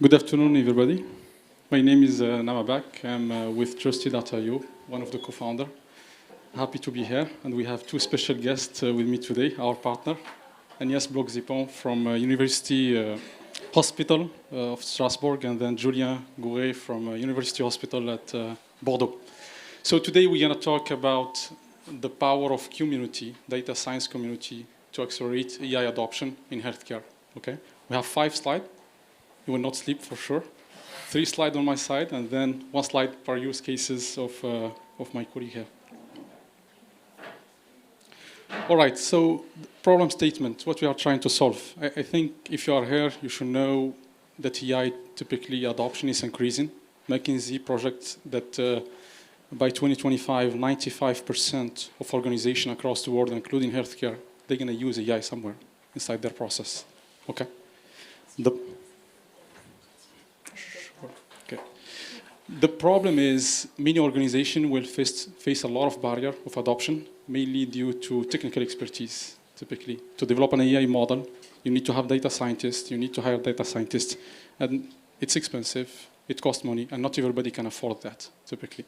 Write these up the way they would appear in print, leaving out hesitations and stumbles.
Good afternoon, everybody. My name is Namabak. I'm with Trusty.io, one of the co-founder. Happy to be here, and we have two special guests with me today, our partner, Agnès Bloch-Zipon from University Hospital of Strasbourg, and then Julien Gouret from University Hospital at Bordeaux. So today we're going to talk about the power of community, data science community, to accelerate AI adoption in healthcare. Okay, we have 5 slides. You will not sleep for sure. 3 slides on my side, and then 1 slide per use cases of my colleague here. All right, so problem statement, what we are trying to solve. I think if you are here, you should know that AI typically adoption is increasing. McKinsey projects that by 2025, 95% of organizations across the world, including healthcare, they're going to use AI somewhere inside their process. Okay. The problem is many organizations will face a lot of barrier of adoption, mainly due to technical expertise. Typically, to develop an AI model, you need to have data scientists, you need to hire data scientists, and it's expensive, it costs money, and not everybody can afford that, typically.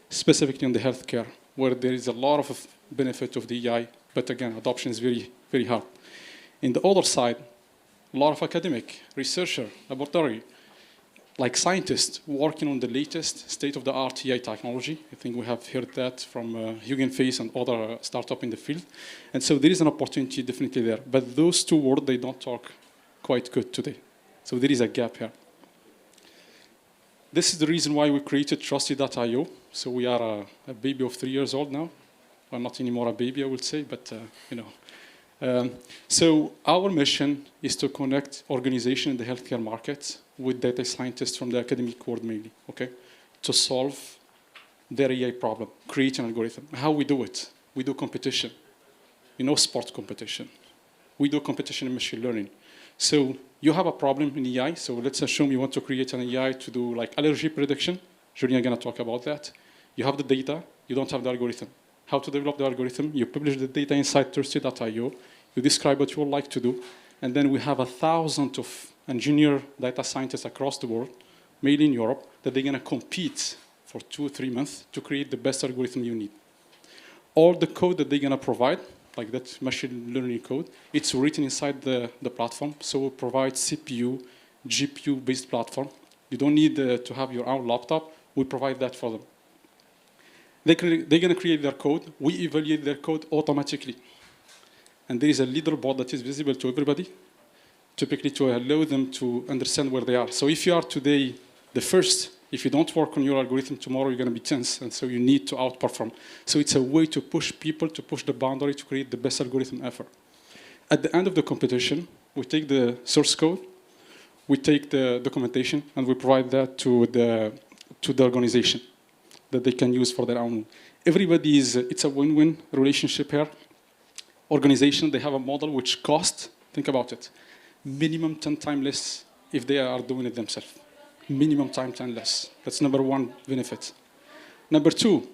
Specifically in the healthcare, where there is a lot of benefit of the AI, but again, adoption is very, very hard. In the other side, a lot of academic, researcher, laboratory, like scientists working on the latest state-of-the-art AI technology. I think we have heard that from Hugging Face and other startups in the field. And so there is an opportunity definitely there. But those two words, they don't talk quite good today. So there is a gap here. This is the reason why we created Trusty.io. So we are a baby of 3 years old now. Well, not anymore a baby, I would say, but you know. So our mission is to connect organizations in the healthcare market with data scientists from the academic world mainly, okay, to solve their AI problem, create an algorithm. How we do it? We do competition. You know, sport competition. We do competition in machine learning. So you have a problem in AI, so let's assume you want to create an AI to do like allergy prediction. Julien is going to talk about that. You have the data, you don't have the algorithm. How to develop the algorithm? You publish the data inside Trusty.io, you describe what you would like to do, and then we have 1,000 of engineer data scientists across the world, mainly in Europe, that they're going to compete for 2 or 3 months to create the best algorithm you need. All the code that they're going to provide, like that machine learning code, it's written inside the platform. So we provide CPU, GPU-based platform. You don't need to have your own laptop. We provide that for them. They're going to create their code. We evaluate their code automatically. And there is a leaderboard that is visible to everybody, typically to allow them to understand where they are. So if you are today the first, if you don't work on your algorithm tomorrow, you're going to be tense, and so you need to outperform. So it's a way to push people, to push the boundary, to create the best algorithm ever. At the end of the competition, we take the source code, we take the documentation, and we provide that to the organization that they can use for their own. Everybody is, it's a win-win relationship here. Organization, they have a model which costs, think about it, minimum 10 times less if they are doing it themselves. Minimum 10 less. That's number one benefit. Number two,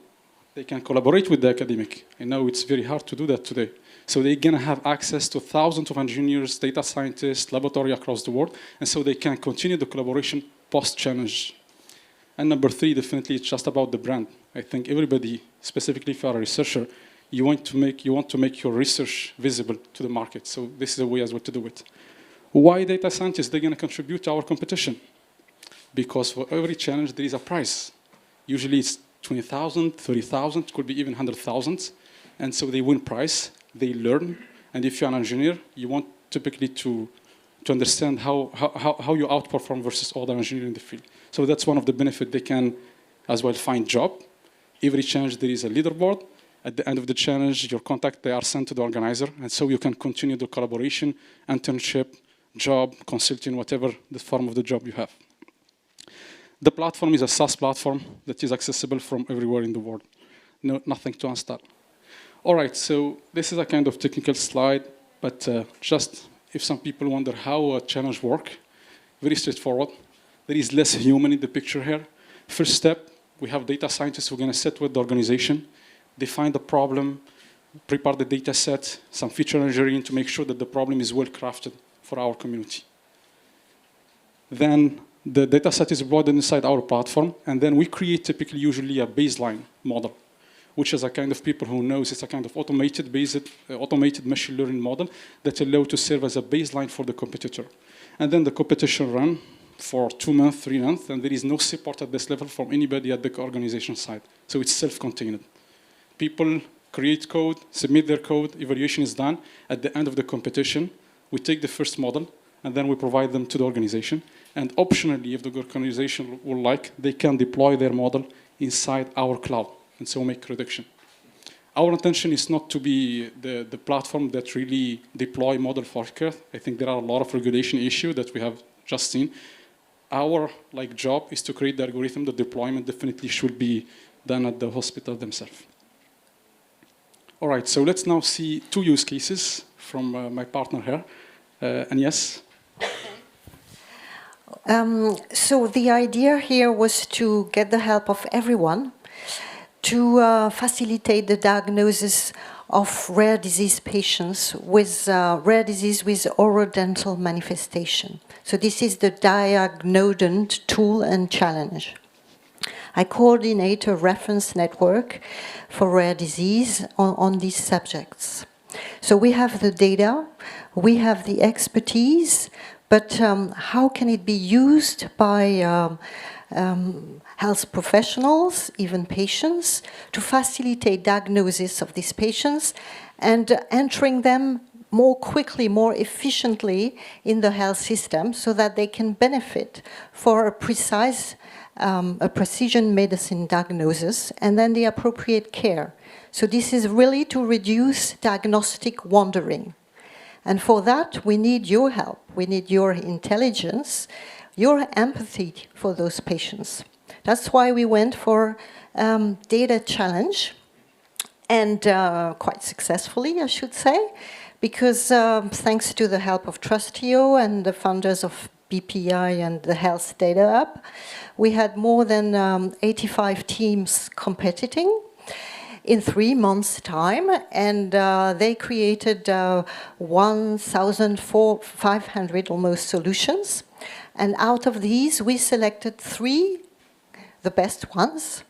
they can collaborate with the academic. I know it's very hard to do that today. So they're going to have access to thousands of engineers, data scientists, laboratory across the world, and so they can continue the collaboration post-challenge. And number three, definitely, it's just about the brand. I think everybody, specifically if you're a researcher, you want to make your research visible to the market. So this is a way as well to do it. Why data scientists? They're going to contribute to our competition. Because for every challenge, there is a prize. Usually it's 20,000, 30,000, could be even 100,000. And so they win prize, they learn. And if you're an engineer, you want typically to understand how you outperform versus other engineers in the field. So that's one of the benefits. They can as well find job. Every challenge, there is a leaderboard. At the end of the challenge, your contact, they are sent to the organizer. And so you can continue the collaboration, internship, job, consulting, whatever the form of the job you have. The platform is a SaaS platform that is accessible from everywhere in the world. No, nothing to install. All right, so this is a kind of technical slide, but just if some people wonder how a challenge works, very straightforward. There is less human in the picture here. First step, we have data scientists who are going to sit with the organization, define the problem, prepare the data set, some feature engineering to make sure that the problem is well crafted for our community. Then The data set is brought inside our platform, and then we create typically usually a baseline model, which is a kind of people who knows it's a kind of automated machine learning model that allow to serve as a baseline for the competitor. And then the competition run for 2 months, 3 months, and there is no support at this level from anybody at the organization side. So it's self-contained. People create code, submit their code, evaluation is done. At the end of the competition, we take the first model, and then we provide them to the organization. And optionally, if the organization would like, they can deploy their model inside our cloud, and so make reduction. Our intention is not to be the platform that really deploy model for healthcare. I think there are a lot of regulation issues that we have just seen. Our job is to create the algorithm. The deployment definitely should be done at the hospital themselves. All right, so let's now see 2 use cases from my partner here. And yes? So the idea here was to get the help of everyone to facilitate the diagnosis of rare disease patients with rare disease with orodental manifestation. So this is the Diagnodent tool and challenge. I coordinate a reference network for rare disease on these subjects. So we have the data, we have the expertise, but how can it be used by health professionals, even patients, to facilitate diagnosis of these patients and entering them more quickly, more efficiently in the health system so that they can benefit for a precision medicine diagnosis and then the appropriate care. So this is really to reduce diagnostic wandering. And for that, we need your help. We need your intelligence, your empathy for those patients. That's why we went for data challenge, and quite successfully, I should say, because thanks to the help of Trustio and the founders of BPI and the Health Data Hub, we had more than 85 teams competing in 3 months' time, and they created 1,500 almost solutions. And out of these, we selected 3, the best ones.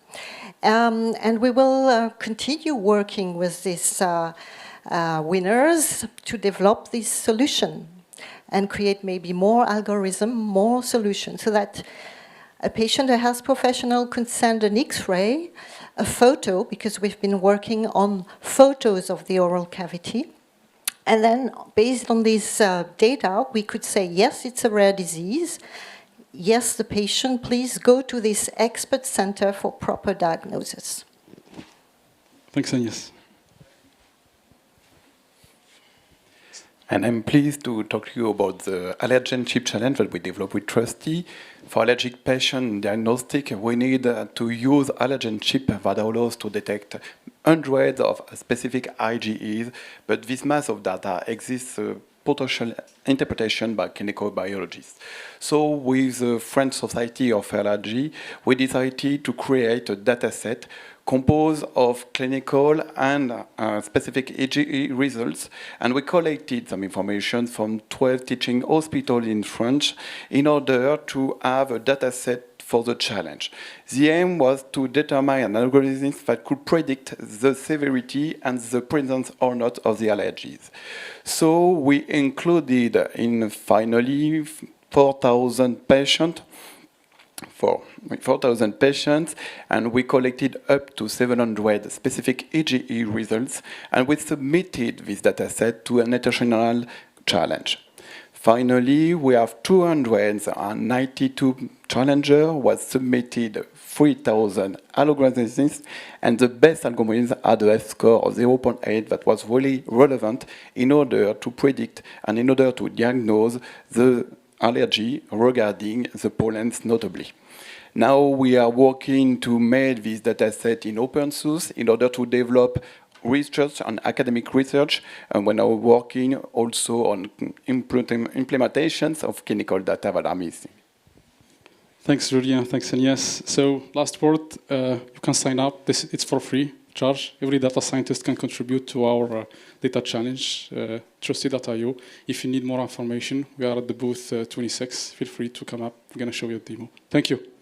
And we will continue working with these winners to develop this solution and create maybe more algorithm, more solutions, so that a patient, a health professional could send an X-ray, a photo, because we've been working on photos of the oral cavity. And then, based on this data, we could say, yes, it's a rare disease. Yes, the patient, please go to this expert center for proper diagnosis. Thanks, Agnes. And I'm pleased to talk to you about the allergen chip challenge that we developed with Trusty. For allergic patient diagnostic, we need to use allergen chip that allows to detect hundreds of specific IgEs, but this mass of data exists potential interpretation by clinical biologists. So with the French Society of Allergy, we decided to create a data set composed of clinical and specific IgE results, and we collected some information from 12 teaching hospitals in France in order to have a data set for the challenge. The aim was to determine an algorithm that could predict the severity and the presence or not of the allergies. So we included in finally 4,000 patients, and we collected up to 700 specific IgE results, and we submitted this dataset to an international challenge. Finally, we have 292 challengers who have submitted 3,000 algorithms, and the best algorithms had a F-score of 0.8 that was really relevant in order to predict and in order to diagnose the allergy regarding the pollens notably. Now we are working to make this dataset in open source in order to develop research and academic research, and we're now working also on implementations of clinical data that are missing. Thanks, Julien. Thanks, Agnes. So last word, you can sign up. It's for free. charge. Every data scientist can contribute to our data challenge, Trusty.io. If you need more information, we are at the booth 26. Feel free to come up. We're going to show you a demo. Thank you.